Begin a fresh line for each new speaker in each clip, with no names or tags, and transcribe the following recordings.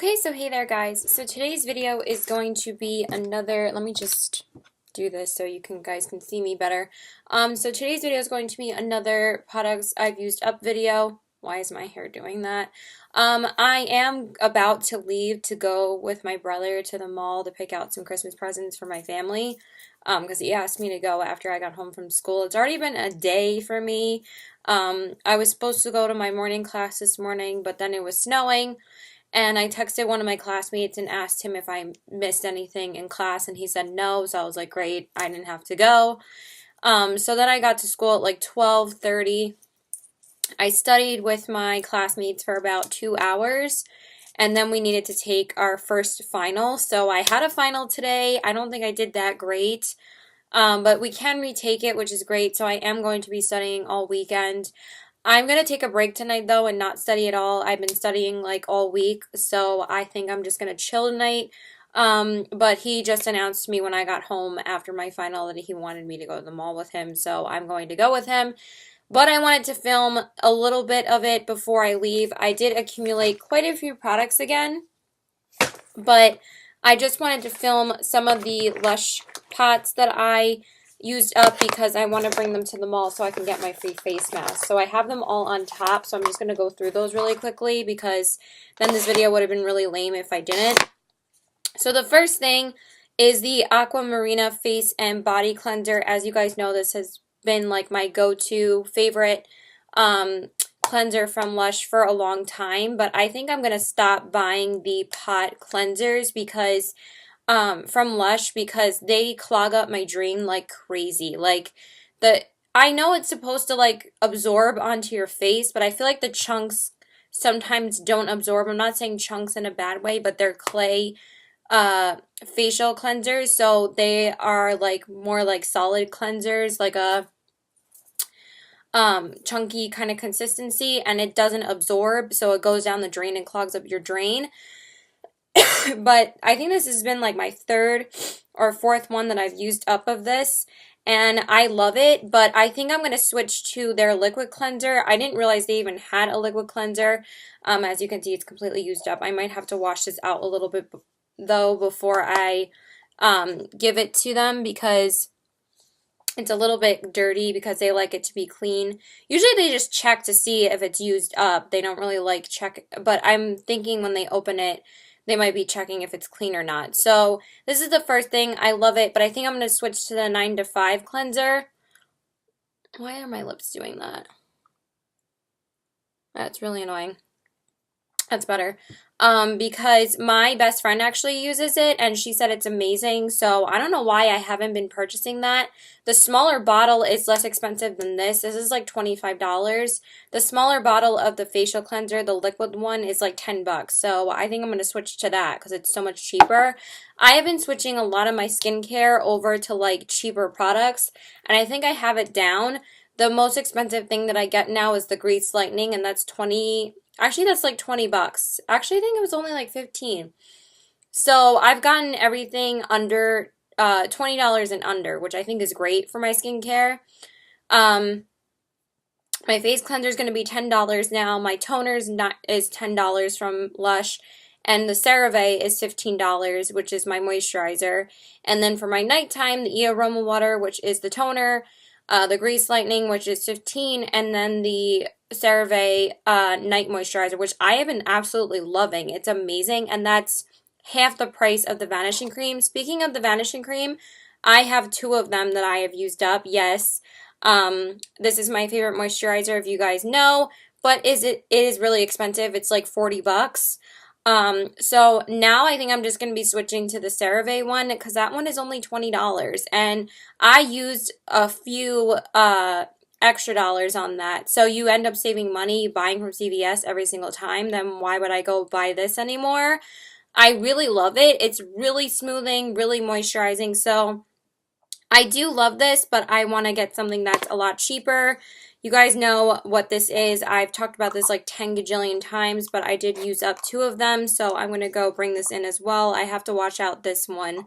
Okay, so hey there guys. So today's video is going to be another, let me just do this so you guys can see me better. So today's video is going to be another products I've used up video. Why is my hair doing that? I am about to leave to go with my brother to the mall to pick out some Christmas presents for my family. Because he asked me to go after I got home from school. It's already been a day for me. I was supposed to go to my morning class this morning, but then it was snowing. And I texted one of my classmates and asked him if I missed anything in class, and he said no, so I was like, great, I didn't have to go. So then I got to school at like 12:30. I studied with my classmates for about 2 hours, and then we needed to take our first final. So I had a final today. I don't think I did that great, but we can retake it, which is great. So I am going to be studying all weekend. I'm going to take a break tonight, though, and not study at all. I've been studying, like, all week, so I think I'm just going to chill tonight. But he just announced to me when I got home after my final that he wanted me to go to the mall with him, so I'm going to go with him. But I wanted to film a little bit of it before I leave. I did accumulate quite a few products again, but I just wanted to film some of the Lush pots that I used up because I want to bring them to the mall so I can get my free face mask. So I have them all on top, so I'm just going to go through those really quickly because then this video would have been really lame if I didn't. So the first thing is the Aquamarina Face and Body Cleanser. As you guys know, this has been like my go-to favorite cleanser from Lush for a long time, but I think I'm going to stop buying the pot cleansers because from Lush because they clog up my drain like crazy. Like I know it's supposed to like absorb onto your face, but I feel like the chunks sometimes don't absorb. I'm not saying chunks in a bad way, but they're clay facial cleansers, so they are like more like solid cleansers, like a chunky kind of consistency, and it doesn't absorb, so it goes down the drain and clogs up your drain. But I think this has been like my third or fourth one that I've used up of this, and I love it, but I think I'm going to switch to their liquid cleanser. I didn't realize they even had a liquid cleanser. As you can see, it's completely used up. I might have to wash this out a little bit though before I give it to them because it's a little bit dirty because they like it to be clean. Usually they just check to see if it's used up. They don't really like check, but I'm thinking when they open it, they might be checking if it's clean or not. So this is the first thing. I love it, but I think I'm going to switch to the 9 to 5 cleanser. Why are my lips doing that? That's really annoying. That's better. Because my best friend actually uses it and she said it's amazing. So I don't know why I haven't been purchasing that. The smaller bottle is less expensive than this. This is like $25. The smaller bottle of the facial cleanser, the liquid one, is like $10. So I think I'm going to switch to that because it's so much cheaper. I have been switching a lot of my skincare over to like cheaper products, and I think I have it down. The most expensive thing that I get now is the Grease Lightning, and that's actually that's like $20. Actually, I think it was only like 15. So I've gotten everything under $20 and under, which I think is great for my skincare. My face cleanser is going to be $10 now. My toner is $10 from Lush. And the CeraVe is $15, which is my moisturizer. And then for my nighttime, the Aroma Water, which is the toner, the Grease Lightning, which is $15, and then the CeraVe Night Moisturizer, which I have been absolutely loving. It's amazing, and that's half the price of the Vanishing Cream. Speaking of the Vanishing Cream, I have 2 of them that I have used up, yes. This is my favorite moisturizer, if you guys know, but it is really expensive. It's like $40. So now I think I'm just going to be switching to the CeraVe one because that one is only $20, and I used a few extra dollars on that. So you end up saving money buying from CVS every single time. Then why would I go buy this anymore? I really love it. It's really smoothing, really moisturizing. So I do love this, but I want to get something that's a lot cheaper. You guys know what this is. I've talked about this like 10 gajillion times, but I did use up 2 of them, so I'm going to go bring this in as well. I have to watch out this one.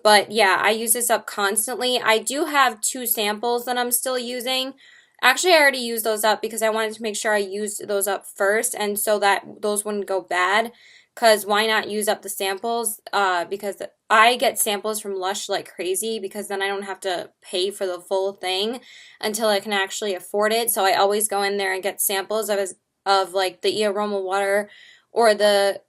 But yeah, I use this up constantly. I do have 2 samples that I'm still using. Actually, I already used those up because I wanted to make sure I used those up first, and so that those wouldn't go bad. because why not use up the samples? Because I get samples from Lush like crazy because then I don't have to pay for the full thing until I can actually afford it. So I always go in there and get samples of like the Aroma Water or the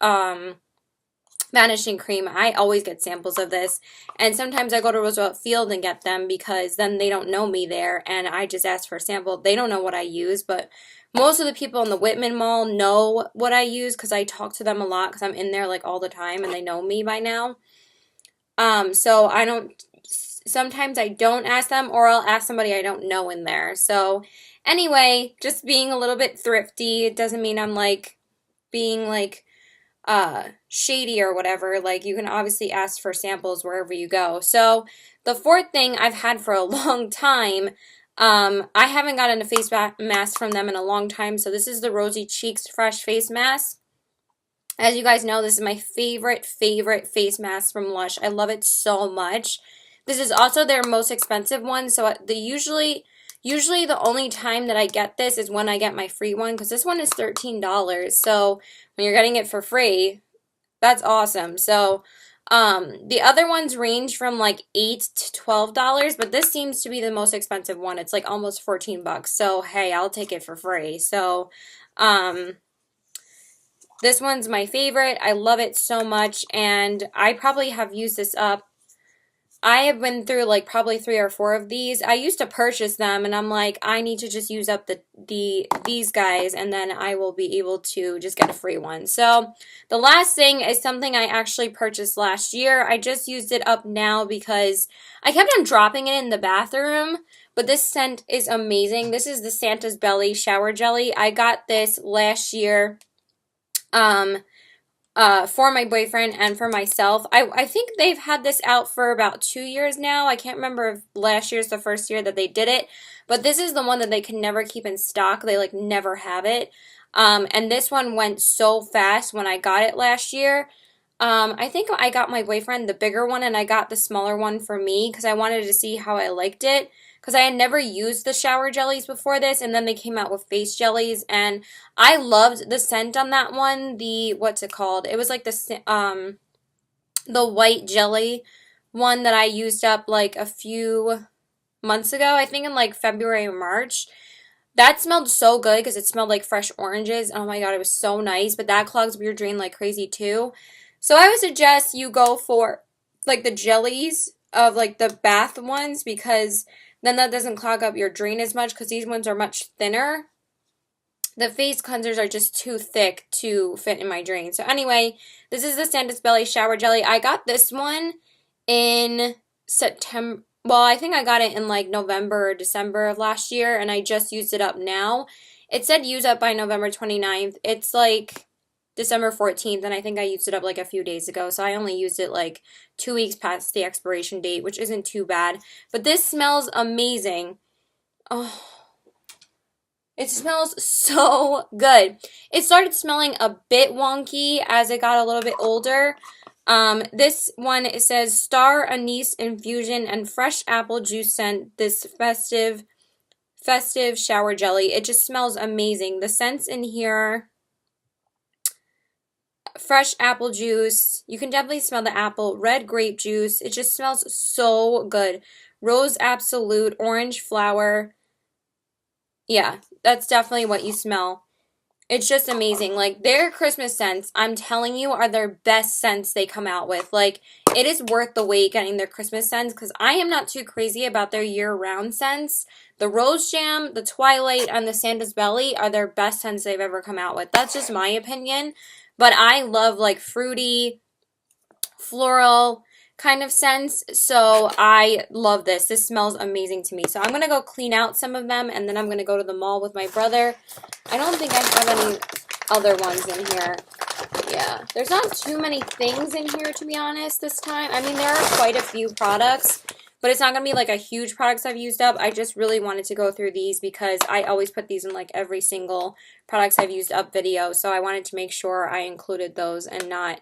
vanishing cream. I always get samples of this, and sometimes I go to Roosevelt Field and get them because then they don't know me there and I just ask for a sample. They don't know what I use, but most of the people in the Whitman Mall know what I use because I talk to them a lot because I'm in there like all the time and they know me by now. So I don't, sometimes I don't ask them, or I'll ask somebody I don't know in there. So anyway, just being a little bit thrifty. It doesn't mean I'm like being like shady or whatever. Like, you can obviously ask for samples wherever you go. So the fourth thing I've had for a long time, I haven't gotten a face mask from them in a long time. So this is the Rosy Cheeks Fresh Face Mask. As you guys know, this is my favorite face mask from Lush. I love it so much. This is also their most expensive one. So usually the only time that I get this is when I get my free one, because this one is $13. So when you're getting it for free, that's awesome. So the other ones range from like $8 to $12, but this seems to be the most expensive one. It's like almost 14 bucks. So hey, I'll take it for free. So this one's my favorite. I love it so much, and I probably have used this up. I have been through like probably 3 or 4 of these. I used to purchase them, and I'm like, I need to just use up these guys, and then I will be able to just get a free one. So the last thing is something I actually purchased last year. I just used it up now because I kept on dropping it in the bathroom, but this scent is amazing. This is the Santa's Belly Shower Jelly. I got this last year for my boyfriend and for myself. I think they've had this out for about 2 years now. I can't remember if last year's the first year that they did it, but this is the one that they can never keep in stock. They like never have it. And this one went so fast when I got it last year. I think I got my boyfriend the bigger one and I got the smaller one for me because I wanted to see how I liked it. Because I had never used the shower jellies before this, and then they came out with face jellies, and I loved the scent on that one. What's it called? It was like the white jelly one that I used up like a few months ago, I think in like February or March. That smelled so good because it smelled like fresh oranges. Oh my god, it was so nice, but that clogs up your drain like crazy too. So I would suggest you go for like the jellies of like the bath ones, because then that doesn't clog up your drain as much, because these ones are much thinner. The face cleansers are just too thick to fit in my drain. So anyway, this is the Santa's Belly Shower Jelly. I got this one in September. Well, I think I got it in like November or December of last year, and I just used it up now. It said use up by November 29th. It's like December 14th, and I think I used it up like a few days ago, so I only used it like 2 weeks past the expiration date, which isn't too bad. But this smells amazing. Oh, it smells so good. It started smelling a bit wonky as it got a little bit older. This one, it says Star Anise Infusion and Fresh Apple Juice Scent, this festive shower jelly. It just smells amazing. The scents in here: fresh apple juice. You can definitely smell the apple. Red grape juice. It just smells so good. Rose Absolute. Orange flower. Yeah, that's definitely what you smell. It's just amazing. Like, their Christmas scents, I'm telling you, are their best scents they come out with. Like, it is worth the wait getting their Christmas scents, because I am not too crazy about their year-round scents. The Rose Jam, the Twilight, and the Santa's Belly are their best scents they've ever come out with. That's just my opinion. But I love, like, fruity, floral kind of scents, so I love this. This smells amazing to me. So I'm going to go clean out some of them, and then I'm going to go to the mall with my brother. I don't think I have any other ones in here. Yeah, there's not too many things in here, to be honest, this time. I mean, there are quite a few products, but it's not going to be like a huge products I've used up. I just really wanted to go through these because I always put these in like every single products I've used up video, so I wanted to make sure I included those and not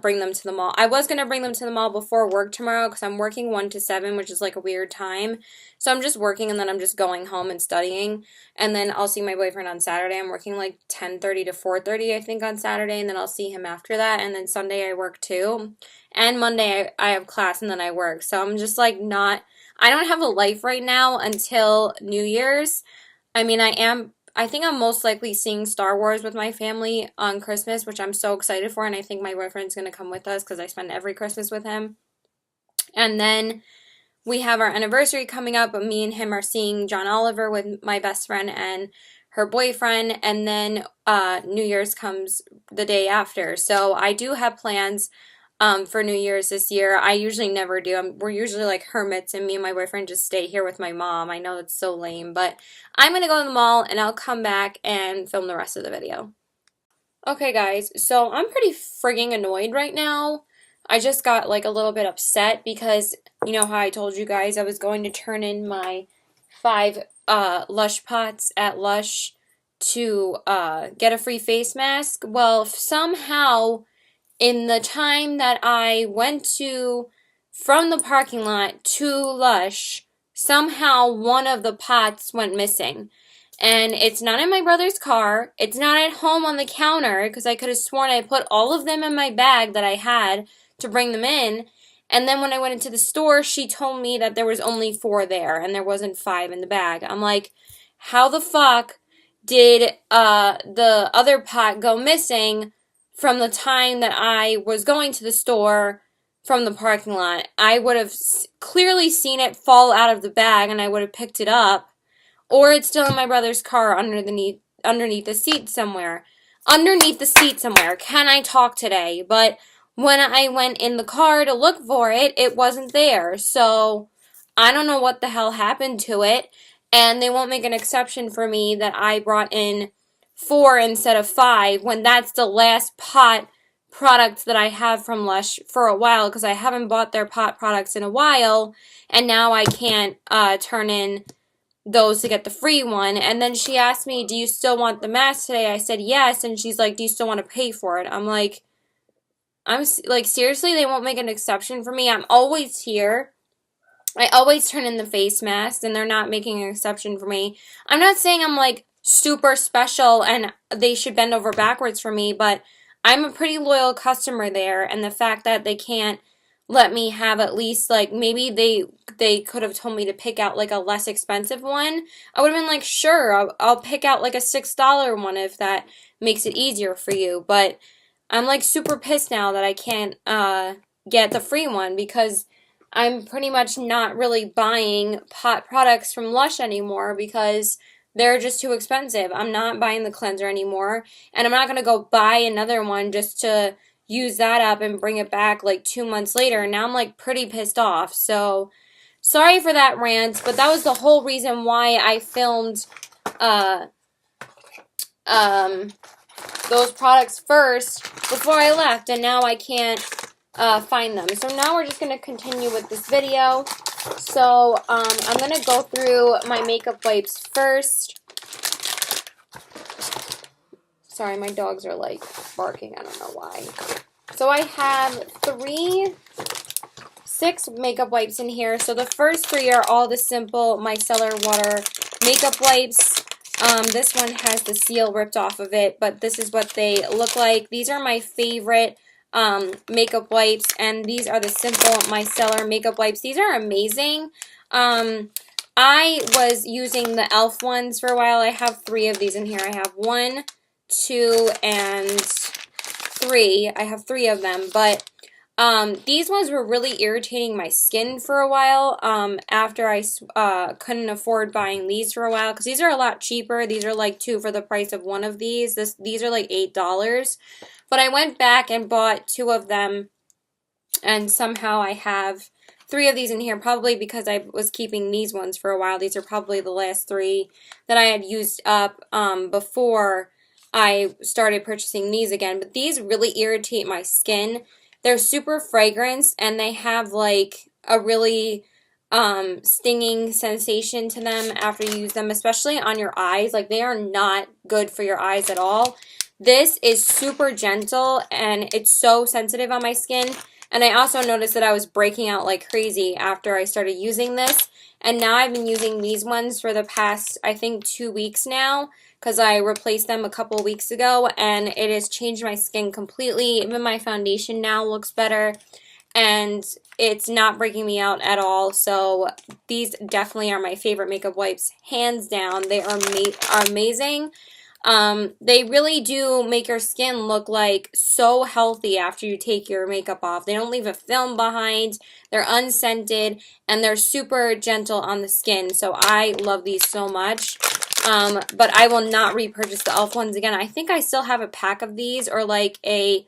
bring them to the mall. I was going to bring them to the mall before work tomorrow because I'm working 1 to 7, which is like a weird time. So I'm just working and then I'm just going home and studying. And then I'll see my boyfriend on Saturday. I'm working like 10:30 to 4:30, I think, on Saturday. And then I'll see him after that. And then Sunday I work too. And Monday I have class and then I work. So I'm just like I don't have a life right now until New Year's. I mean, I think I'm most likely seeing Star Wars with my family on Christmas, which I'm so excited for, and I think my boyfriend's going to come with us because I spend every Christmas with him. And then we have our anniversary coming up, but me and him are seeing John Oliver with my best friend and her boyfriend, and then New Year's comes the day after. So I do have plans for New Year's this year. I usually never do. We're usually like hermits, and me and my boyfriend just stay here with my mom. I know it's so lame, but I'm going to go to the mall, and I'll come back and film the rest of the video. Okay, guys, so I'm pretty frigging annoyed right now. I just got like a little bit upset because you know how I told you guys I was going to turn in my 5 Lush pots at Lush to get a free face mask. Well, somehow in the time that I went from the parking lot to Lush, somehow one of the pots went missing. And it's not in my brother's car. It's not at home on the counter because I could have sworn I put all of them in my bag that I had to bring them in. And then when I went into the store, she told me that there was only 4 there and there wasn't 5 in the bag. I'm like, how the fuck did the other pot go missing from the time that I was going to the store from the parking lot? I would have clearly seen it fall out of the bag and I would have picked it up. Or it's still in my brother's car underneath the seat somewhere. Underneath the seat somewhere. Can I talk today? But when I went in the car to look for it, it wasn't there. So I don't know what the hell happened to it. And they won't make an exception for me that I brought in 4 instead of 5 when that's the last pot products that I have from Lush for a while because I haven't bought their pot products in a while. And now I can't turn in those to get the free one. And then she asked me, do you still want the mask today? I said yes. And she's like, do you still want to pay for it? I'm like, seriously, they won't make an exception for me. I'm always here. I always turn in the face mask and they're not making an exception for me. I'm not saying I'm like super special and they should bend over backwards for me, but I'm a pretty loyal customer there, and the fact that they can't let me have at least like maybe they could have told me to pick out like a less expensive one. I would have been like, sure, I'll pick out like a $6 one if that makes it easier for you. But I'm like super pissed now that I can't get the free one because I'm pretty much not really buying pot products from Lush anymore because they're just too expensive. I'm not buying the cleanser anymore, and I'm not going to go buy another one just to use that up and bring it back like 2 months later. And now I'm like pretty pissed off. So sorry for that rant, but that was the whole reason why I filmed those products first before I left, and now I can't find them. So now we're just going to continue with this video. So I'm going to go through my makeup wipes first. Sorry, my dogs are like barking. I don't know why. So I have 6 makeup wipes in here. So the first 3 are all the simple micellar water makeup wipes. This one has the seal ripped off of it, but this is what they look like. These are my favorite makeup wipes, and these are the simple micellar makeup wipes. These are amazing. I was using the e.l.f. ones for a while. I have 3 of these in here. I have 1, 2, and 3. I have 3 of them, but these ones were really irritating my skin for a while after I couldn't afford buying these for a while because these are a lot cheaper. These are like 2 for the price of 1 of these. These are like $8. But I went back and bought 2 of them, and somehow I have 3 of these in here, probably because I was keeping these ones for a while. These are probably the last 3 that I had used up before I started purchasing these again. But these really irritate my skin. They're super fragrant, and they have like a really stinging sensation to them after you use them, especially on your eyes. Like, they are not good for your eyes at all. This is super gentle and it's so sensitive on my skin. And I also noticed that I was breaking out like crazy after I started using this. And now I've been using these ones for the past, I think, 2 weeks now, because I replaced them a couple weeks ago, and it has changed my skin completely. Even my foundation now looks better, and it's not breaking me out at all. So these definitely are my favorite makeup wipes, hands down. They are amazing. They really do make your skin look like so healthy after you take your makeup off. They don't leave a film behind, they're unscented, and they're super gentle on the skin. So I love these so much. But I will not repurchase the e.l.f. ones again. I think I still have a pack of these, or like a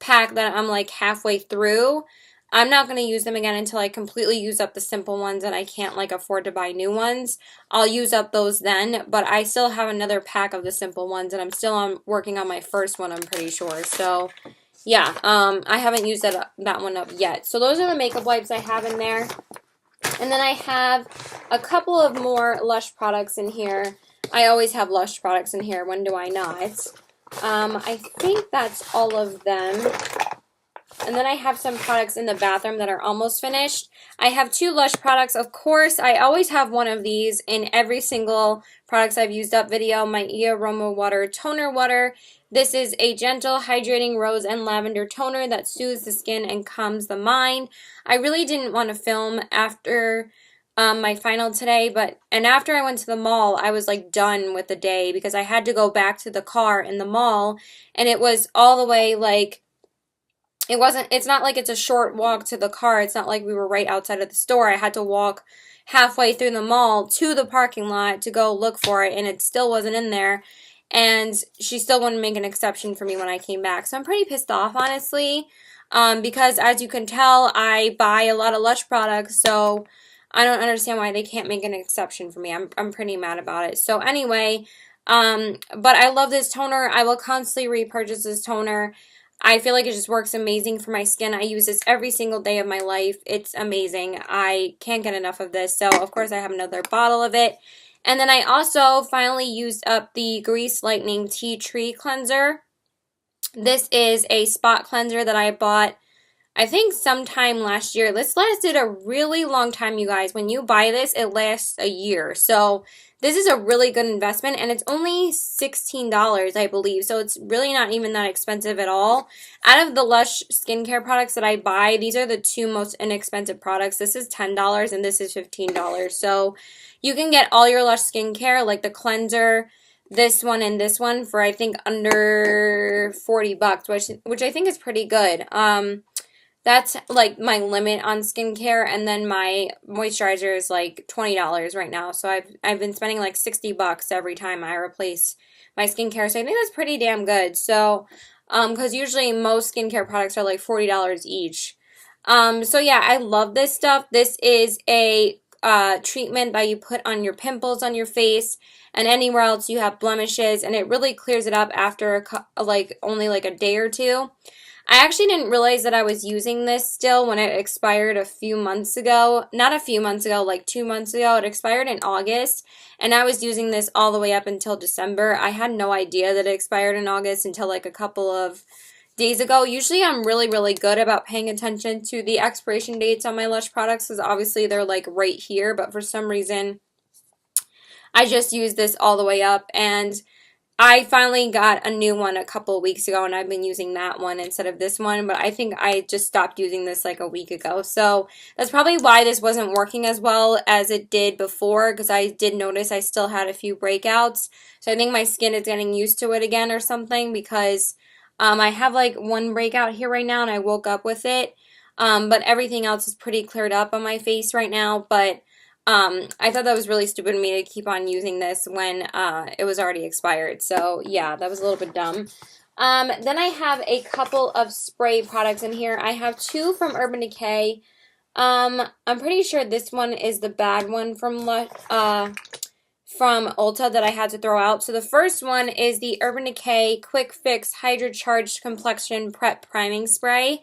pack that I'm like halfway through. I'm not going to use them again until I completely use up the simple ones and I can't like afford to buy new ones. I'll use up those then, but I still have another pack of the simple ones, and I'm still working on my first one, I'm pretty sure. So yeah, I haven't used that one up yet. So those are the makeup wipes I have in there. And then I have a couple of more Lush products in here. I always have Lush products in here. When do I not? I think that's all of them. And then I have some products in the bathroom that are almost finished. I have 2 Lush products. Of course, I always have one of these in every single products I've used up video. My Aroma Water Toner Water. This is a gentle, hydrating rose and lavender toner that soothes the skin and calms the mind. I really didn't want to film after my final today, and after I went to the mall, I was like done with the day because I had to go back to the car in the mall, and it was all the way like, it's not like it's a short walk to the car. It's not like we were right outside of the store. I had to walk halfway through the mall to the parking lot to go look for it, and it still wasn't in there. And she still wouldn't make an exception for me when I came back. So I'm pretty pissed off, honestly, because as you can tell, I buy a lot of Lush products, so I don't understand why they can't make an exception for me. I'm pretty mad about it. So anyway, but I love this toner. I will constantly repurchase this toner. I feel like it just works amazing for my skin. I use this every single day of my life. It's amazing. I can't get enough of this. So, of course, I have another bottle of it. And then I also finally used up the Grease Lightning Tea Tree Cleanser. This is a spot cleanser that I bought, I think, sometime last year. This lasted a really long time, you guys. When you buy this, it lasts a year. So this is a really good investment, and it's only $16, I believe. So it's really not even that expensive at all. Out of the Lush skincare products that I buy, these are the 2 most inexpensive products. This is $10 and this is $15. So you can get all your Lush skincare, like the cleanser, this one and this one, for I think under 40 bucks, which I think is pretty good. That's like my limit on skincare, and then my moisturizer is like $20 right now. So I've been spending like 60 bucks every time I replace my skincare. So I think that's pretty damn good. So because usually most skincare products are like $40 each. So yeah, I love this stuff. This is a treatment that you put on your pimples on your face and anywhere else you have blemishes, and it really clears it up after only like a day or two. I actually didn't realize that I was using this still when it expired a few months ago. Not a few months ago, like 2 months ago. It expired in August, and I was using this all the way up until December. I had no idea that it expired in August until like a couple of days ago. Usually I'm really, really good about paying attention to the expiration dates on my Lush products because obviously they're like right here, but for some reason I just used this all the way up, and I finally got a new one a couple of weeks ago, and I've been using that one instead of this one, but I think I just stopped using this like a week ago. So that's probably why this wasn't working as well as it did before, because I did notice I still had a few breakouts. So I think my skin is getting used to it again or something, because I have like one breakout here right now, and I woke up with it. But everything else is pretty cleared up on my face right now, but I thought that was really stupid of me to keep on using this when it was already expired. So yeah, that was a little bit dumb. Then I have a couple of spray products in here. I have 2 from Urban Decay. I'm pretty sure this one is the bad one from Ulta that I had to throw out. So the first one is the Urban Decay Quick Fix Hydra Charged Complexion Prep Priming Spray.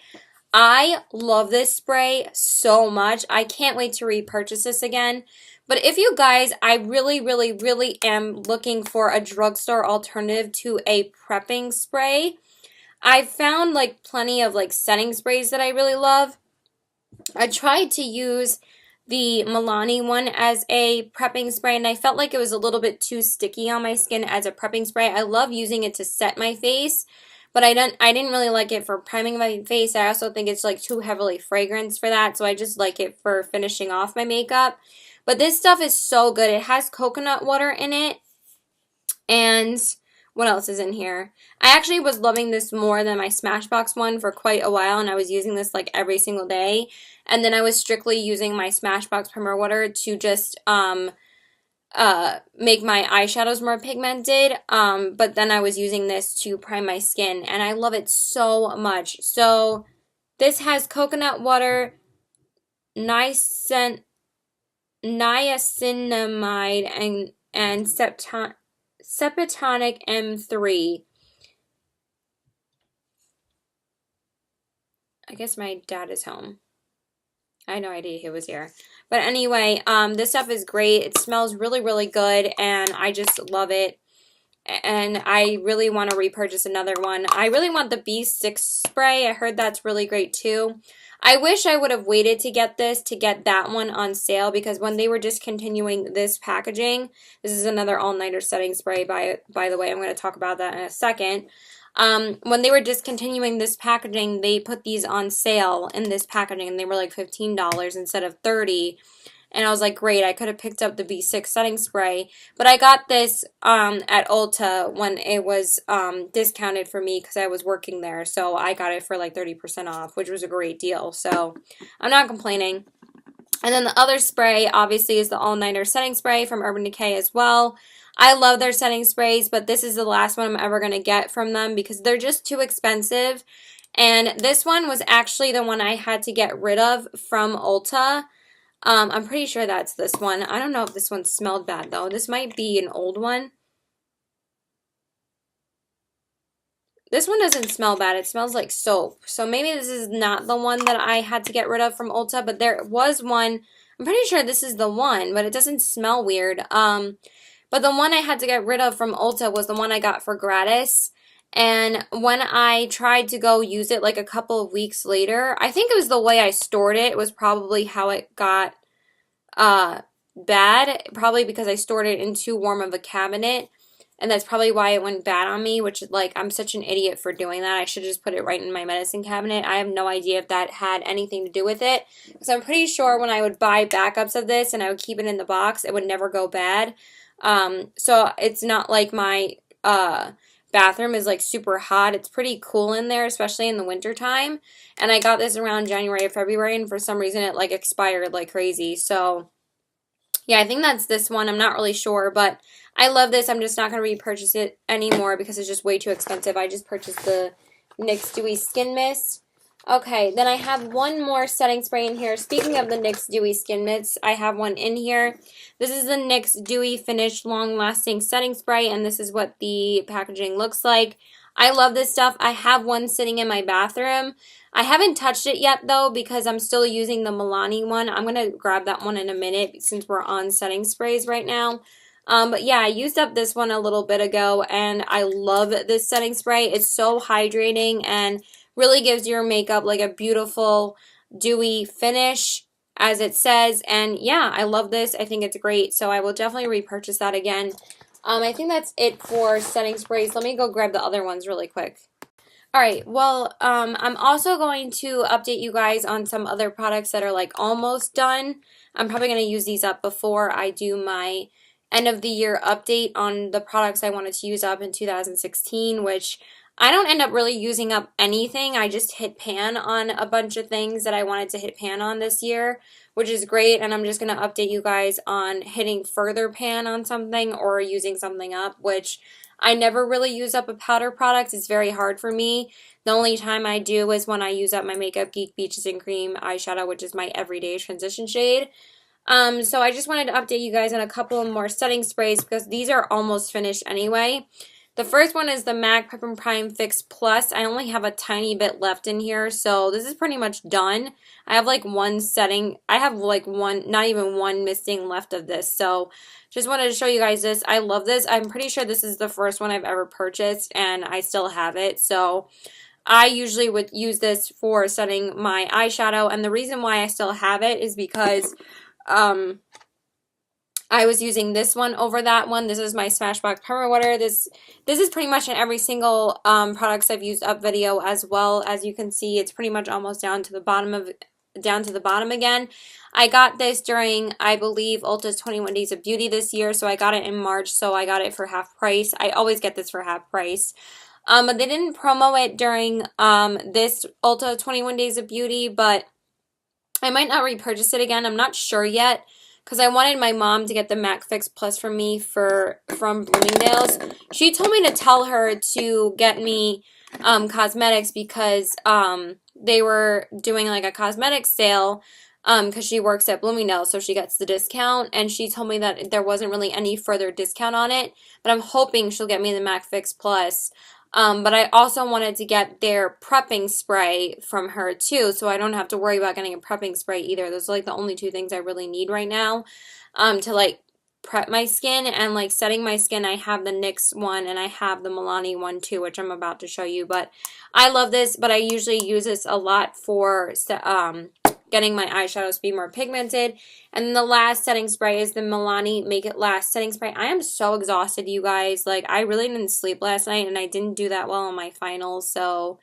I love this spray so much. I can't wait to repurchase this again. But if you guys, I really, really, really am looking for a drugstore alternative to a prepping spray. I've found like plenty of like setting sprays that I really love. I tried to use the Milani one as a prepping spray, and I felt like it was a little bit too sticky on my skin as a prepping spray. I love using it to set my face, but I didn't really like it for priming my face. I also think it's like too heavily fragranced for that, so I just like it for finishing off my makeup. But this stuff is so good. It has coconut water in it, and what else is in here? I actually was loving this more than my Smashbox one for quite a while, and I was using this like every single day. And then I was strictly using my Smashbox Primer Water to just make my eyeshadows more pigmented. But then I was using this to prime my skin, and I love it so much. So this has coconut water, niacinamide, and Septonic M3. I guess my dad is home. I had no idea he was here. But anyway, this stuff is great. It smells really, really good, and I just love it. And I really want to repurchase another one. I really want the B6 spray. I heard that's really great too. I wish I would have waited to get this to get that one on sale, because when they were discontinuing this packaging, this is another all-nighter setting spray by the way. I'm going to talk about that in a second. When they were discontinuing this packaging, they put these on sale in this packaging, and they were like $15 instead of $30. And I was like, great, I could have picked up the B6 setting spray. But I got this at Ulta when it was discounted for me because I was working there. So I got it for like 30% off, which was a great deal. So I'm not complaining. And then the other spray, obviously, is the all-nighter setting spray from Urban Decay as well. I love their setting sprays, but this is the last one I'm ever going to get from them because they're just too expensive. And this one was actually the one I had to get rid of from Ulta. I'm pretty sure that's this one. I don't know if this one smelled bad, though. This might be an old one. This one doesn't smell bad. It smells like soap. So maybe this is not the one that I had to get rid of from Ulta, but there was one. I'm pretty sure this is the one, but it doesn't smell weird. But the one I had to get rid of from Ulta was the one I got for gratis. And when I tried to go use it like a couple of weeks later, I think it was the way I stored it. It was probably how it got bad. Probably because I stored it in too warm of a cabinet. And that's probably why it went bad on me, which, like, I'm such an idiot for doing that. I should just put it right in my medicine cabinet. I have no idea if that had anything to do with it. Because I'm pretty sure when I would buy backups of this and I would keep it in the box, it would never go bad. So it's not like my bathroom is, like, super hot. It's pretty cool in there, especially in the wintertime. And I got this around January or February, and for some reason it, like, expired like crazy. So yeah, I think that's this one. I'm not really sure, but I love this. I'm just not going to repurchase it anymore because it's just way too expensive. I just purchased the NYX Dewy Skin Mist. Okay, then I have one more setting spray in here. Speaking of the NYX Dewy Skin Mist, I have one in here. This is the NYX Dewy Finish Long Lasting Setting Spray, and this is what the packaging looks like. I love this stuff. I have one sitting in my bathroom. I haven't touched it yet, though, because I'm still using the Milani one. I'm going to grab that one in a minute since we're on setting sprays right now. But yeah, I used up this one a little bit ago, and I love this setting spray. It's so hydrating and really gives your makeup like a beautiful, dewy finish, as it says. And yeah, I love this. I think it's great, so I will definitely repurchase that again. I think that's it for setting sprays. Let me go grab the other ones really quick. Alright, well, I'm also going to update you guys on some other products that are like almost done. I'm probably going to use these up before I do my end of the year update on the products I wanted to use up in 2016, which I don't end up really using up anything. I just hit pan on a bunch of things that I wanted to hit pan on this year, which is great, and I'm just going to update you guys on hitting further pan on something or using something up, which I never really use up a powder product. It's very hard for me. The only time I do is when I use up my Makeup Geek Beaches and Cream eyeshadow, which is my everyday transition shade. So I just wanted to update you guys on a couple of more setting sprays because these are almost finished anyway. The first one is the MAC Prep and Prime Fix Plus. I only have a tiny bit left in here, so this is pretty much done. I have like one setting. I have like one, not even one missing left of this. So just wanted to show you guys this. I love this. I'm pretty sure this is the first one I've ever purchased, and I still have it. So I usually would use this for setting my eyeshadow, and the reason why I still have it is because I was using this one over that one. This is my Smashbox Primer Water. This is pretty much in every single products I've used up video as well. As you can see, it's pretty much almost down to the bottom again. I got this during, I believe, Ulta's 21 Days of Beauty this year, so I got it in March, so I got it for half price. I always get this for half price. But they didn't promo it during this Ulta 21 Days of Beauty, but I might not repurchase it again. I'm not sure yet, because I wanted my mom to get the MAC Fix Plus for me from Bloomingdale's. She told me to tell her to get me cosmetics because they were doing like a cosmetics sale because she works at Bloomingdale's, so she gets the discount, and she told me that there wasn't really any further discount on it, but I'm hoping she'll get me the MAC Fix Plus. But I also wanted to get their prepping spray from her too, so I don't have to worry about getting a prepping spray either. Those are like the only two things I really need right now to like prep my skin. And like setting my skin, I have the NYX one and I have the Milani one too, which I'm about to show you. But I love this, but I usually use this a lot for getting my eyeshadows to be more pigmented. And then the last setting spray is the Milani Make It Last setting spray. I am so exhausted, you guys. Like, I really didn't sleep last night, and I didn't do that well on my finals, so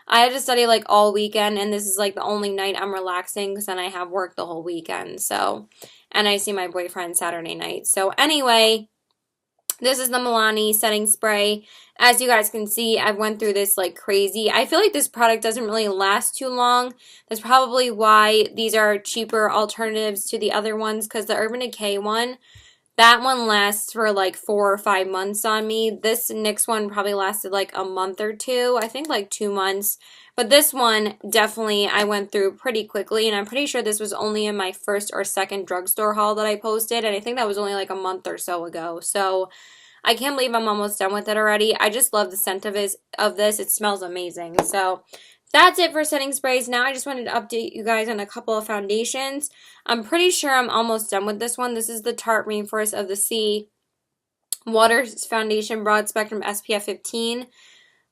I had to study like all weekend, and this is like the only night I'm relaxing because then I have work the whole weekend. So, and I see my boyfriend Saturday night. So anyway, this is the Milani setting spray. As you guys can see, I've went through this like crazy. I feel like this product doesn't really last too long. That's probably why these are cheaper alternatives to the other ones, because the Urban Decay one, that one lasts for like 4 or 5 months on me. This NYX one probably lasted like a month or two. I think like 2 months. But this one, definitely, I went through pretty quickly. And I'm pretty sure this was only in my first or second drugstore haul that I posted. And I think that was only like a month or so ago. So I can't believe I'm almost done with it already. I just love the scent of this. It smells amazing. So that's it for setting sprays. Now I just wanted to update you guys on a couple of foundations. I'm pretty sure I'm almost done with this one. This is the Tarte Rainforest of the Sea Water Foundation Broad Spectrum SPF 15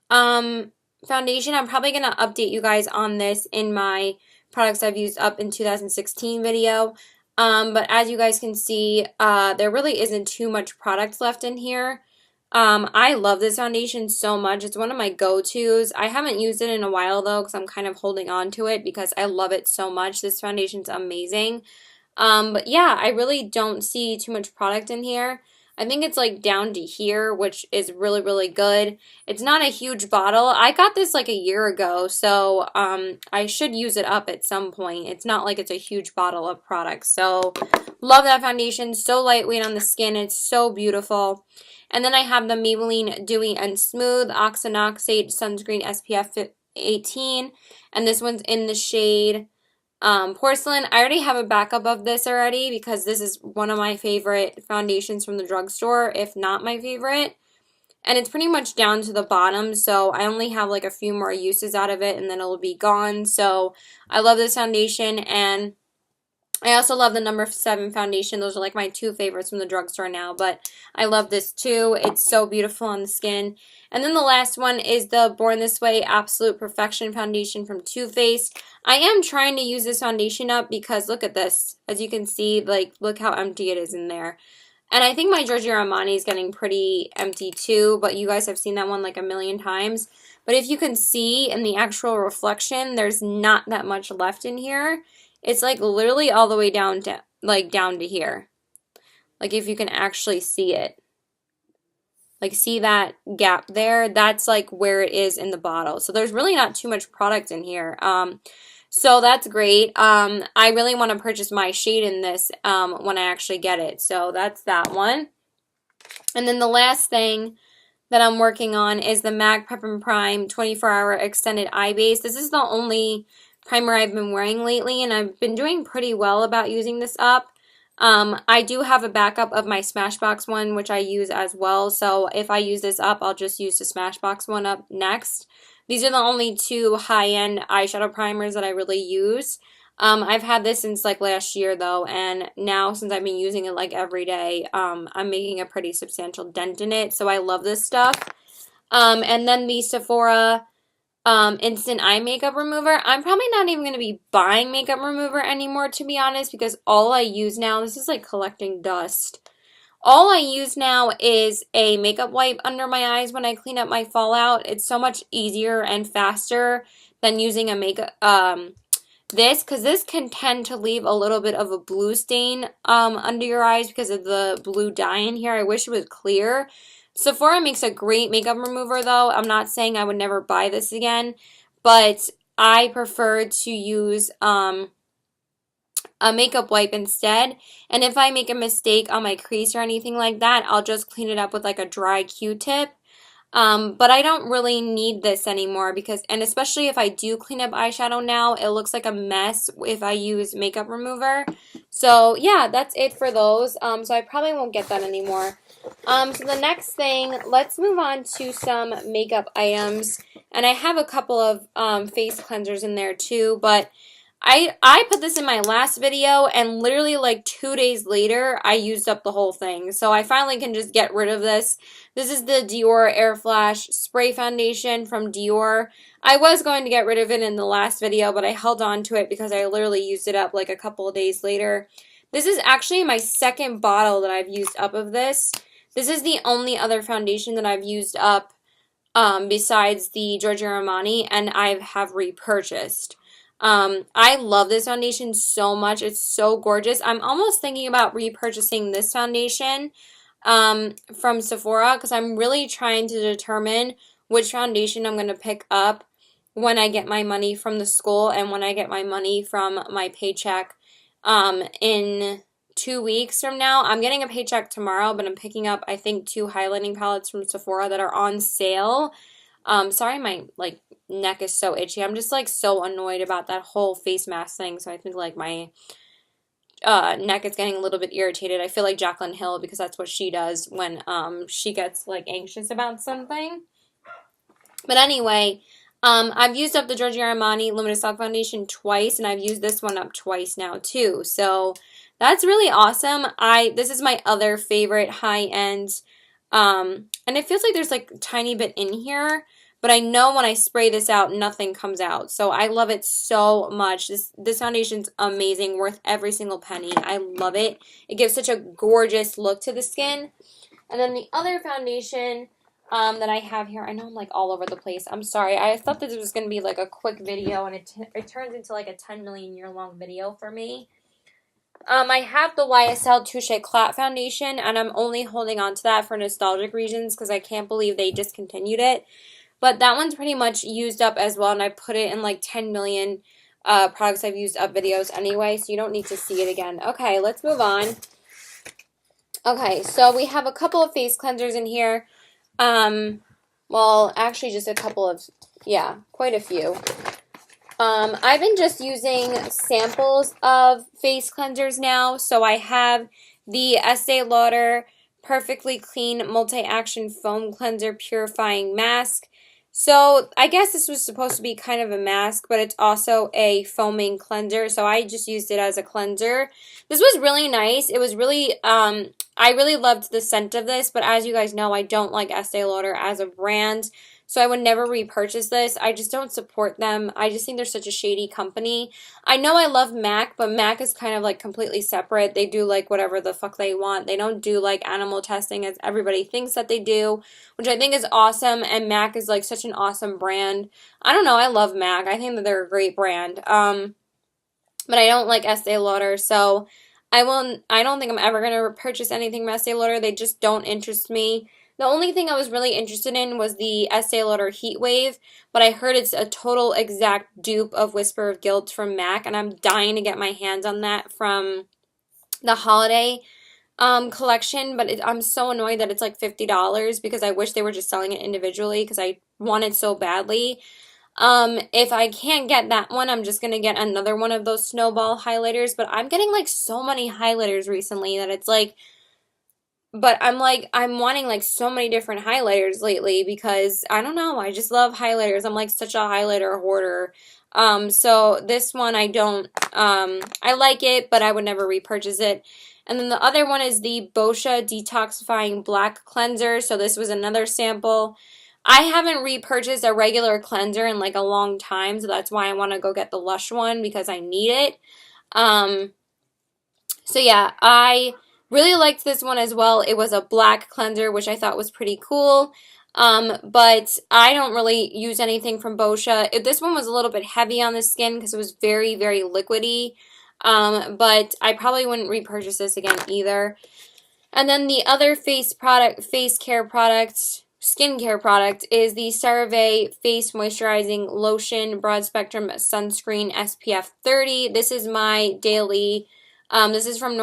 foundation. I'm probably going to update you guys on this in my products I've used up in 2016 video. But as you guys can see, there really isn't too much product left in here. I love this foundation so much. It's one of my go-tos. I haven't used it in a while though, because I'm kind of holding on to it because I love it so much. This foundation's amazing. But yeah, I really don't see too much product in here. I think it's like down to here, which is really, really good. It's not a huge bottle. I got this like a year ago, so I should use it up at some point. It's not like it's a huge bottle of product. So love that foundation. So lightweight on the skin. It's so beautiful. And then I have the Maybelline Dewy and Smooth Oxynoxate Sunscreen SPF 18. And this one's in the shade Porcelain. I already have a backup of this already because this is one of my favorite foundations from the drugstore, if not my favorite. And it's pretty much down to the bottom, so I only have like a few more uses out of it and then it'll be gone. So I love this foundation, and I also love the number 7 foundation. Those are like my 2 favorites from the drugstore now, but I love this too. It's so beautiful on the skin. And then the last one is the Born This Way Absolute Perfection Foundation from Too Faced. I am trying to use this foundation up because look at this. As you can see, like, look how empty it is in there. And I think my Giorgio Armani is getting pretty empty too, but you guys have seen that one like a million times. But if you can see in the actual reflection, there's not that much left in here. It's like literally all the way down to here. Like if you can actually see it. Like see that gap there? That's like where it is in the bottle. So there's really not too much product in here. So that's great. I really want to purchase my shade in this when I actually get it. So that's that one. And then the last thing that I'm working on is the MAC Prep and Prime 24-Hour Extended Eye Base. This is the only primer I've been wearing lately, and I've been doing pretty well about using this up. I do have a backup of my Smashbox one, which I use as well. So if I use this up, I'll just use the Smashbox one up next. These are the only two high-end eyeshadow primers that I really use. I've had this since like last year though, and now since I've been using it like every day, I'm making a pretty substantial dent in it. So I love this stuff. And then the Sephora instant eye makeup remover. I'm probably not even going to be buying makeup remover anymore, to be honest, because all I use now, this is like collecting dust. All I use now is a makeup wipe under my eyes when I clean up my fallout. It's so much easier and faster than using a makeup, because this can tend to leave a little bit of a blue stain under your eyes because of the blue dye in here. I wish it was clear. Sephora makes a great makeup remover though. I'm not saying I would never buy this again, but I prefer to use a makeup wipe instead. And if I make a mistake on my crease or anything like that, I'll just clean it up with like a dry Q-tip. But I don't really need this anymore because, and especially if I do clean up eyeshadow now, it looks like a mess if I use makeup remover. So yeah, that's it for those. So I probably won't get that anymore. So the next thing, let's move on to some makeup items. And I have a couple of face cleansers in there too, but I put this in my last video and literally like 2 days later, I used up the whole thing. So I finally can just get rid of this. This is the Dior Air Flash Spray Foundation from Dior. I was going to get rid of it in the last video, but I held on to it because I literally used it up like a couple of days later. This is actually my second bottle that I've used up of this. This is the only other foundation that I've used up besides the Giorgio Armani, and I have repurchased. I love this foundation so much. It's so gorgeous. I'm almost thinking about repurchasing this foundation from Sephora because I'm really trying to determine which foundation I'm going to pick up when I get my money from the school and when I get my money from my paycheck in 2 weeks from now. I'm getting a paycheck tomorrow, but I'm picking up, I think, 2 highlighting palettes from Sephora that are on sale. Sorry, my like neck is so itchy. I'm just like so annoyed about that whole face mask thing. So I think like my neck is getting a little bit irritated. I feel like Jaclyn Hill because that's what she does when she gets like anxious about something. But anyway, I've used up the Giorgio Armani Limited Stock Foundation twice, and I've used this one up twice now too. So that's really awesome. This is my other favorite high-end, and it feels like there's like a tiny bit in here, but I know when I spray this out, nothing comes out. So I love it so much. This foundation's amazing, worth every single penny. I love it. It gives such a gorgeous look to the skin. And then the other foundation that I have here, I know I'm like all over the place. I'm sorry. I thought that this was going to be like a quick video, and it turns into like a 10 million year long video for me. I have the YSL Touche Éclat foundation, and I'm only holding on to that for nostalgic reasons because I can't believe they discontinued it. But that one's pretty much used up as well, and I put it in like 10 million products I've used up videos anyway, so you don't need to see it again. Okay, let's move on. Okay, so we have a couple of face cleansers in here. Well, actually just a couple of, yeah, quite a few. I've been just using samples of face cleansers now. So I have the Estee Lauder Perfectly Clean Multi-Action Foam Cleanser Purifying Mask. So I guess this was supposed to be kind of a mask, but it's also a foaming cleanser. So I just used it as a cleanser. This was really nice. It was really, I really loved the scent of this, but as you guys know, I don't like Estee Lauder as a brand. So I would never repurchase this. I just don't support them. I just think they're such a shady company. I know I love MAC, but MAC is kind of like completely separate. They do like whatever the fuck they want. They don't do like animal testing as everybody thinks that they do, which I think is awesome. And MAC is like such an awesome brand. I don't know. I love MAC. I think that they're a great brand. But I don't like Estee Lauder, so I don't think I'm ever going to purchase anything from Estee Lauder. They just don't interest me. The only thing I was really interested in was the Estee Lauder Heat Wave, but I heard it's a total exact dupe of Whisper of Guilt from MAC, and I'm dying to get my hands on that from the holiday collection, but I'm so annoyed that it's like $50 because I wish they were just selling it individually because I want it so badly. If I can't get that one, I'm just gonna get another one of those snowball highlighters, but I'm getting like so many highlighters recently that it's like, but I'm wanting like so many different highlighters lately because I don't know, I just love highlighters. I'm like such a highlighter hoarder. So this one I don't, I like it, but I would never repurchase it. And then the other one is the Boscia Detoxifying Black Cleanser. So this was another sample. I haven't repurchased a regular cleanser in like a long time, so that's why I want to go get the Lush one because I need it. Um, so yeah, I really liked this one as well. It was a black cleanser, which I thought was pretty cool. But I don't really use anything from Boscia. This one was a little bit heavy on the skin because it was very, very liquidy. But I probably wouldn't repurchase this again either. And then the other face care product, skincare product is the CeraVe Face Moisturizing Lotion Broad Spectrum Sunscreen SPF 30. This is my daily, this is from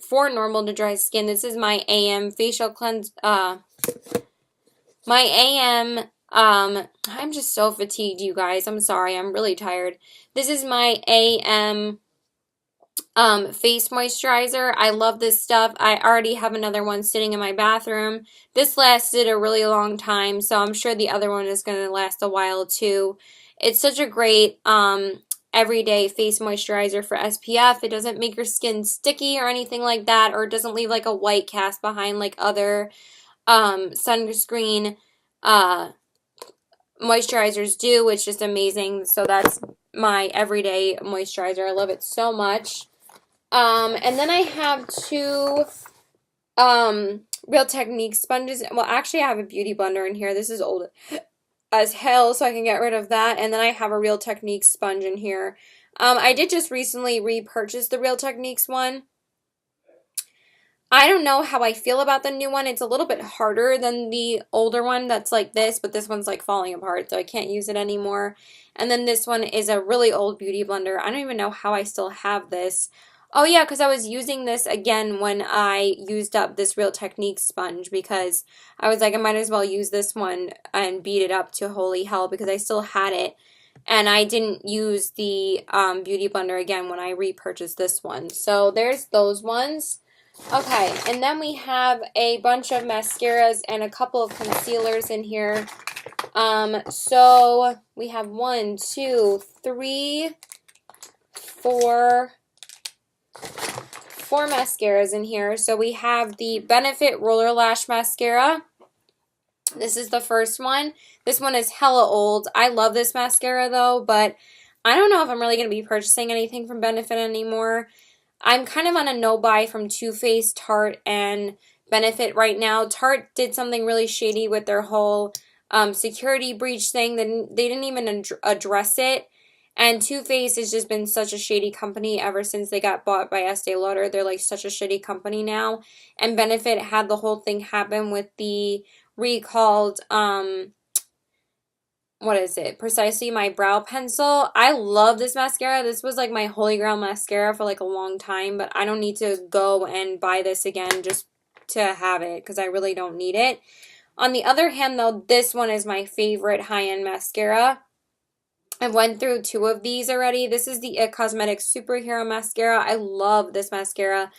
for normal to dry skin. This is my AM facial cleanse, my AM, I'm just so fatigued, you guys. I'm sorry, I'm really tired. This is my AM face moisturizer. I love this stuff. I already have another one sitting in my bathroom. This lasted a really long time, so I'm sure the other one is going to last a while too. It's such a great everyday face moisturizer for SPF. It doesn't make your skin sticky or anything like that, or it doesn't leave like a white cast behind like other sunscreen moisturizers do. It's just amazing. So that's my everyday moisturizer. I love it so much. And then I have two Real Technique sponges. Well, actually I have a beauty blender in here. This is old as hell, so I can get rid of that. And then I have a Real Technique sponge in here. I did just recently repurchase the Real Techniques one. I don't know how I feel about the new one. It's a little bit harder than the older one that's like this, but this one's like falling apart, so I can't use it anymore. And then this one is a really old beauty blender. I don't even know how I still have this. Oh yeah, because I was using this again when I used up this Real Technique sponge because I was like, I might as well use this one and beat it up to holy hell because I still had it. And I didn't use the beauty blender again when I repurchased this one. So there's those ones. Okay, and then we have a bunch of mascaras and a couple of concealers in here. So we have 1, 2, 3, 4 mascaras in here. So we have the Benefit Roller Lash Mascara. This is the first one. This one is hella old. I love this mascara though, but I don't know if I'm really going to be purchasing anything from Benefit anymore. I'm kind of on a no-buy from Too Faced, Tarte, and Benefit right now. Tarte did something really shady with their whole security breach thing. They didn't even address it. And Too Faced has just been such a shady company ever since they got bought by Estee Lauder. They're like such a shitty company now. And Benefit had the whole thing happen with the recalled what is it? Precisely My Brow Pencil. I love this mascara. This was like my holy grail mascara for like a long time, but I don't need to go and buy this again just to have it because I really don't need it. On the other hand though, this one is my favorite high-end mascara. I've went through 2 of these already. This is the It Cosmetics Superhero Mascara. I love this mascara.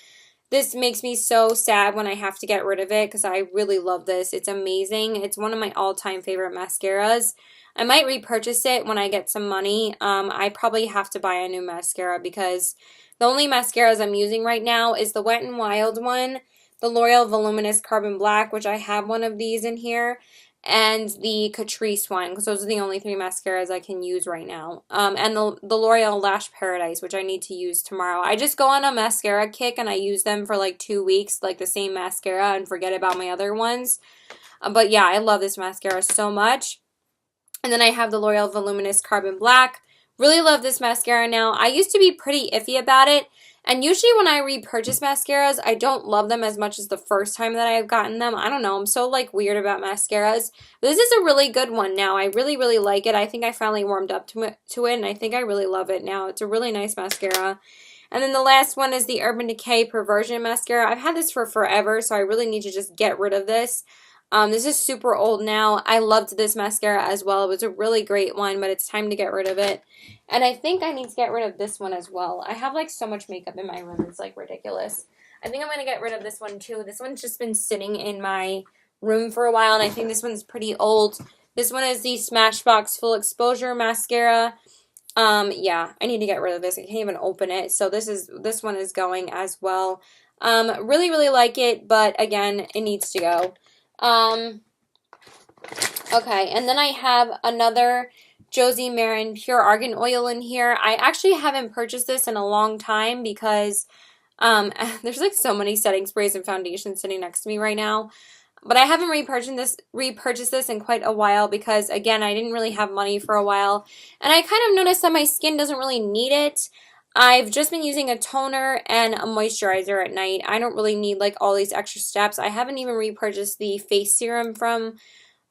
This makes me so sad when I have to get rid of it because I really love this. It's amazing. It's one of my all-time favorite mascaras. I might repurchase it when I get some money. I probably have to buy a new mascara because the only mascaras I'm using right now is the Wet n Wild one, the L'Oreal Voluminous Carbon Black, which I have one of these in here, and the Catrice one, because those are the only 3 mascaras I can use right now. And the L'Oreal Lash Paradise, which I need to use tomorrow. I just go on a mascara kick and I use them for like 2 weeks, like the same mascara, and forget about my other ones. But yeah, I love this mascara so much. And then I have the L'Oreal Voluminous Carbon Black. Really love this mascara now. I used to be pretty iffy about it. And usually when I repurchase mascaras, I don't love them as much as the first time that I've gotten them. I don't know. I'm so like weird about mascaras. But this is a really good one now. I really, really like it. I think I finally warmed up to it and I think I really love it now. It's a really nice mascara. And then the last one is the Urban Decay Perversion Mascara. I've had this for forever, so I really need to just get rid of this. This is super old now. I loved this mascara as well. It was a really great one, but it's time to get rid of it. And I think I need to get rid of this one as well. I have like so much makeup in my room. It's like ridiculous. I think I'm going to get rid of this one too. This one's just been sitting in my room for a while, and I think this one's pretty old. This one is the Smashbox Full Exposure Mascara. Yeah, I need to get rid of this. I can't even open it. So this one is going as well. Really, really like it, but again, it needs to go. Okay, and then I have another Josie Maran Pure Argan Oil in here. I actually haven't purchased this in a long time because there's like so many setting sprays and foundations sitting next to me right now. But I haven't repurchased this in quite a while because, again, I didn't really have money for a while. And I kind of noticed that my skin doesn't really need it. I've just been using a toner and a moisturizer at night. I don't really need like all these extra steps. I haven't even repurchased the face serum from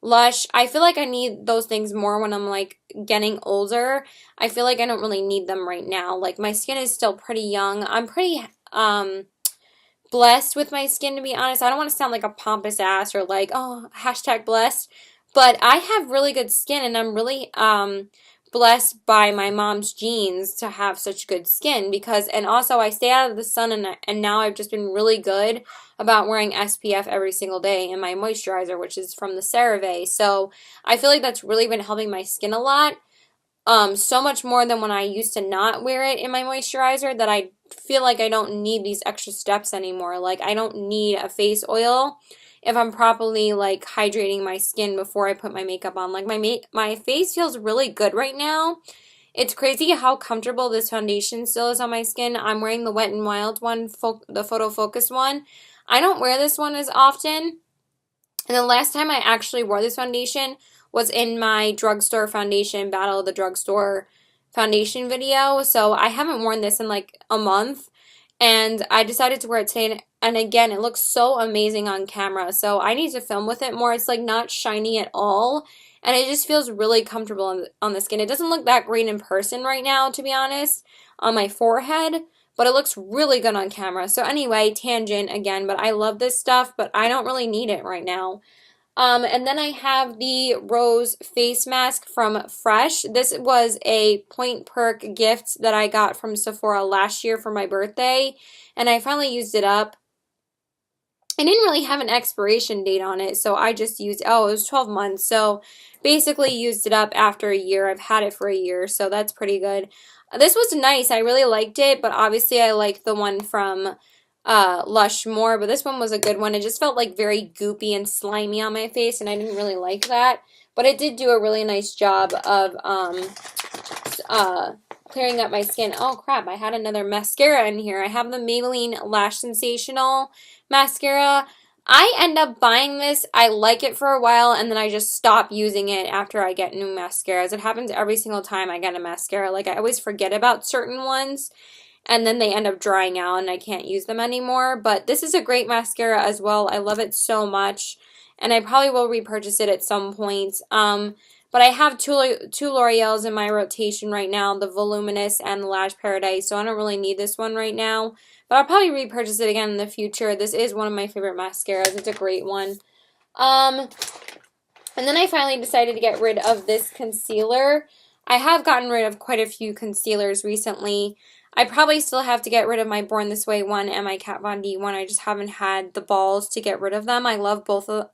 Lush. I feel like I need those things more when I'm like getting older. I feel like I don't really need them right now. Like my skin is still pretty young. I'm pretty blessed with my skin, to be honest. I don't want to sound like a pompous ass or like, oh, hashtag blessed, but I have really good skin, and I'm really blessed by my mom's genes to have such good skin because, and also I stay out of the sun, and now I've just been really good about wearing SPF every single day and my moisturizer, which is from the CeraVe. So I feel like that's really been helping my skin a lot. So much more than when I used to not wear it in my moisturizer, that I feel like I don't need these extra steps anymore. Like I don't need a face oil if I'm properly like hydrating my skin before I put my makeup on. Like my face feels really good right now. It's crazy how comfortable this foundation still is on my skin. I'm wearing the Wet n Wild one, the Photo Focus one. I don't wear this one as often. And the last time I actually wore this foundation was in my drugstore foundation, Battle of the Drugstore foundation video. So I haven't worn this in like a month. And I decided to wear it today. And again, it looks so amazing on camera. So I need to film with it more. It's like not shiny at all. And it just feels really comfortable on the skin. It doesn't look that great in person right now, to be honest, on my forehead. But it looks really good on camera. So anyway, tangent again. But I love this stuff, but I don't really need it right now. And then I have the Rose Face Mask from Fresh. This was a Point Perk gift that I got from Sephora last year for my birthday, and I finally used it up. I didn't really have an expiration date on it, so I just used, oh, it was 12 months, so basically used it up after a year. I've had it for a year, so that's pretty good. This was nice. I really liked it, but obviously I liked the one from Lush more, but this one was a good one. It just felt like very goopy and slimy on my face, and I didn't really like that. But it did do a really nice job of clearing up my skin. Oh crap, I had another mascara in here. I have the Maybelline Lash Sensational mascara. I end up buying this. I like it for a while, and then I just stop using it after I get new mascaras. It happens every single time I get a mascara. Like, I always forget about certain ones, and then they end up drying out and I can't use them anymore. But this is a great mascara as well. I love it so much, and I probably will repurchase it at some point. But I have two L'Oreals in my rotation right now, the Voluminous and the Lash Paradise, so I don't really need this one right now. But I'll probably repurchase it again in the future. This is one of my favorite mascaras. It's a great one. And then I finally decided to get rid of this concealer. I have gotten rid of quite a few concealers recently. I probably still have to get rid of my Born This Way one and my Kat Von D one. I just haven't had the balls to get rid of them. I love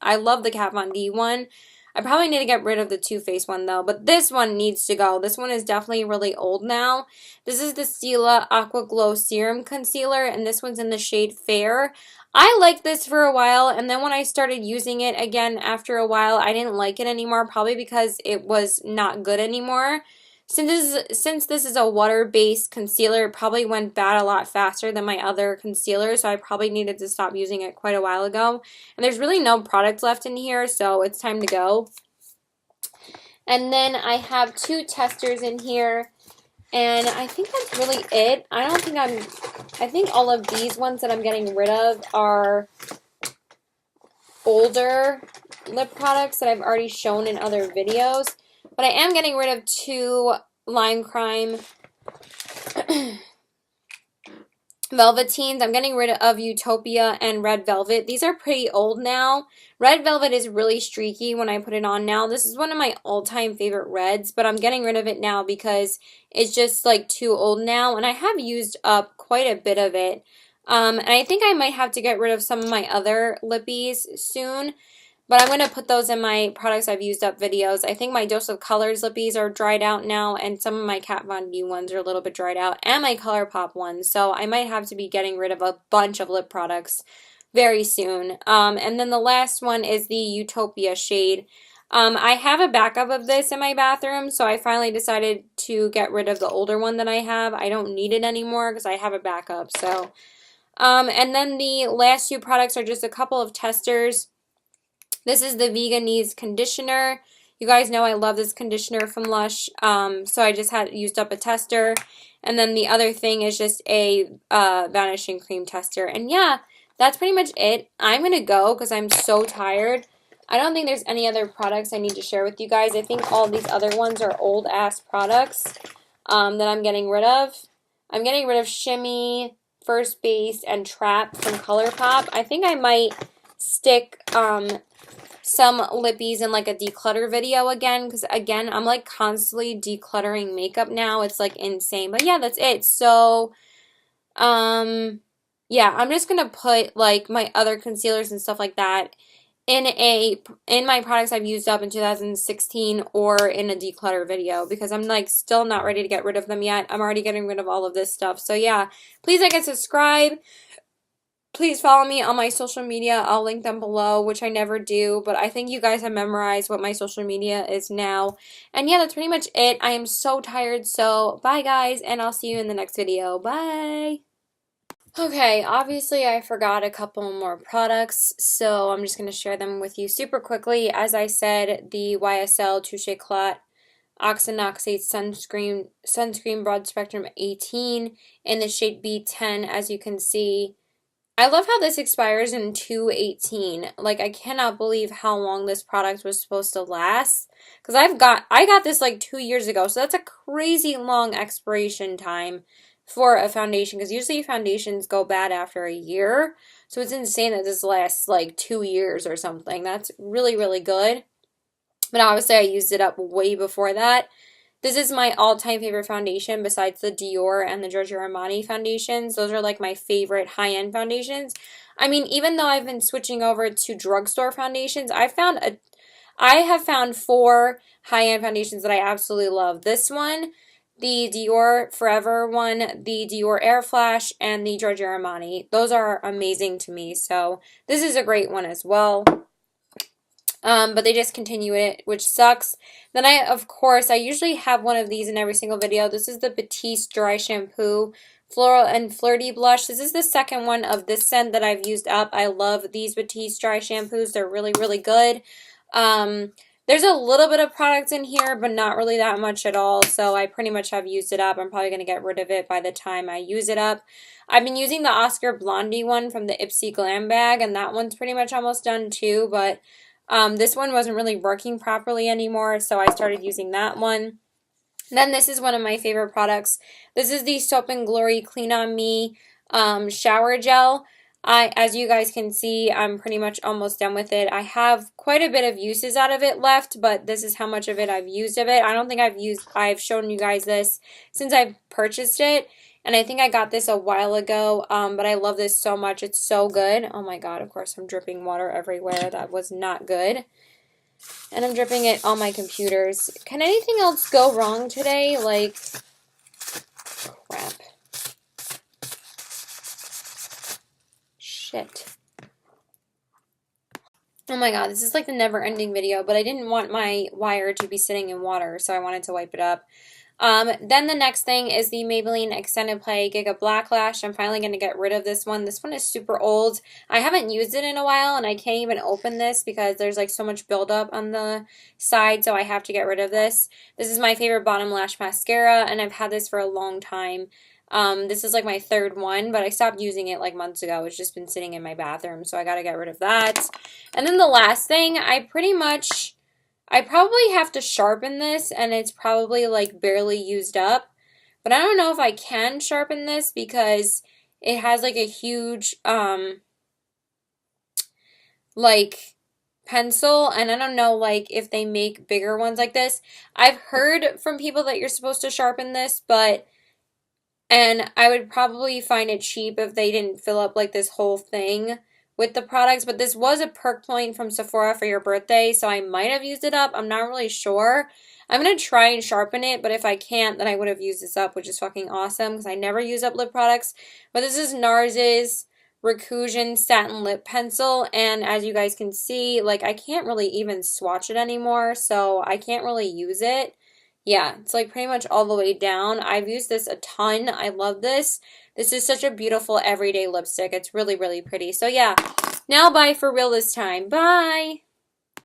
I love the Kat Von D one. I probably need to get rid of the Too Faced one though, but this one needs to go. This one is definitely really old now. This is the Stila Aqua Glow Serum Concealer, and this one's in the shade Fair. I liked this for a while, and then when I started using it again after a while, I didn't like it anymore, probably because it was not good anymore. Since this is a water-based concealer, it probably went bad a lot faster than my other concealers, so I probably needed to stop using it quite a while ago. And there's really no product left in here, so it's time to go. And then I have two testers in here, and I think that's really it. I think all of these ones that I'm getting rid of are older lip products that I've already shown in other videos. But I am getting rid of two Lime Crime Velveteens. I'm getting rid of Utopia and Red Velvet. These are pretty old now. Red Velvet is really streaky when I put it on now. This is one of my all-time favorite reds, but I'm getting rid of it now because it's just like too old now, and I have used up quite a bit of it. And I think I might have to get rid of some of my other lippies soon. But I'm going to put those in my products I've used up videos. I think my Dose of Colors lippies are dried out now, and some of my Kat Von D ones are a little bit dried out, and my ColourPop ones. So I might have to be getting rid of a bunch of lip products very soon. And then the last one is the Utopia shade. I have a backup of this in my bathroom, so I finally decided to get rid of the older one that I have. I don't need it anymore because I have a backup. So, and then the last two products are just a couple of testers. This is the Veganese conditioner. You guys know I love this conditioner from Lush, so I just had used up a tester. And then the other thing is just a vanishing cream tester. And yeah, that's pretty much it. I'm going to go because I'm so tired. I don't think there's any other products I need to share with you guys. I think all these other ones are old-ass products that I'm getting rid of. I'm getting rid of Shimmy, First Base, and Trap from ColourPop. I think I might stick some lippies in like a declutter video again, because again, I'm like constantly decluttering makeup now. It's like insane. But yeah, that's it. So yeah, I'm just gonna put like my other concealers and stuff like that in my products I've used up in 2016 or in a declutter video, because I'm like still not ready to get rid of them yet. I'm already getting rid of all of this stuff. So yeah, please like and subscribe. Please follow me on my social media. I'll link them below, which I never do, but I think you guys have memorized what my social media is now. And yeah, that's pretty much it. I am so tired, so bye guys, and I'll see you in the next video. Bye! Okay, obviously I forgot a couple more products, so I'm just going to share them with you super quickly. As I said, the YSL Touche Éclat Oxynoxate Sunscreen Broad Spectrum 18 in the shade B10, as you can see. I love how this expires in 2/18. Like, I cannot believe how long this product was supposed to last. Because I got this like 2 years ago, so that's a crazy long expiration time for a foundation. Because usually foundations go bad after a year. So it's insane that this lasts like 2 years or something. That's really, really good. But obviously I used it up way before that. This is my all-time favorite foundation besides the Dior and the Giorgio Armani foundations. Those are like my favorite high-end foundations. I mean, even though I've been switching over to drugstore foundations, I have found 4 high-end foundations that I absolutely love. This one, the Dior Forever one, the Dior Air Flash, and the Giorgio Armani. Those are amazing to me, so this is a great one as well. But they discontinue it, which sucks. Then of course, I usually have one of these in every single video. This is the Batiste Dry Shampoo Floral and Flirty Blush. This is the second one of this scent that I've used up. I love these Batiste Dry Shampoos. They're really, really good. There's a little bit of product in here, but not really that much at all, so I pretty much have used it up. I'm probably going to get rid of it by the time I use it up. I've been using the Oscar Blondie one from the Ipsy Glam Bag, and that one's pretty much almost done too, but this one wasn't really working properly anymore, so I started using that one. Then this is one of my favorite products. This is the Soap & Glory Clean On Me Shower Gel. As you guys can see, I'm pretty much almost done with it. I have quite a bit of uses out of it left, but this is how much of it I've used of it. I don't think I've shown you guys this since I've purchased it. And I think I got this a while ago, but I love this so much. It's so good. Oh my god, of course I'm dripping water everywhere. That was not good. And I'm dripping it on my computers. Can anything else go wrong today? Like, crap. Shit. Oh my god, this is like the never-ending video, but I didn't want my wire to be sitting in water, so I wanted to wipe it up. Then the next thing is the Maybelline Extended Play Giga Black Lash. I'm finally going to get rid of this one. This one is super old. I haven't used it in a while, and I can't even open this because there's like so much buildup on the side, so I have to get rid of this. This is my favorite bottom lash mascara, and I've had this for a long time. This is like my 3rd one, but I stopped using it like months ago. It's just been sitting in my bathroom, so I got to get rid of that. And then the last thing, I probably have to sharpen this, and it's probably like barely used up. But I don't know if I can sharpen this because It has like a huge, like pencil, and I don't know like if they make bigger ones like this. I've heard from people that you're supposed to sharpen this, and I would probably find it cheap if they didn't fill up like this whole thing with the products, but this was a perk point from Sephora for your birthday, so I might have used it up. I'm not really sure. I'm going to try and sharpen it, but if I can't, then I would have used this up, which is fucking awesome because I never use up lip products. But this is NARS's Reclusion Satin Lip Pencil, and as you guys can see, like I can't really even swatch it anymore, so I can't really use it. Yeah, it's like pretty much all the way down. I've used this a ton. I love this. This is such a beautiful everyday lipstick. It's really, really pretty. So yeah, now bye for real this time. Bye!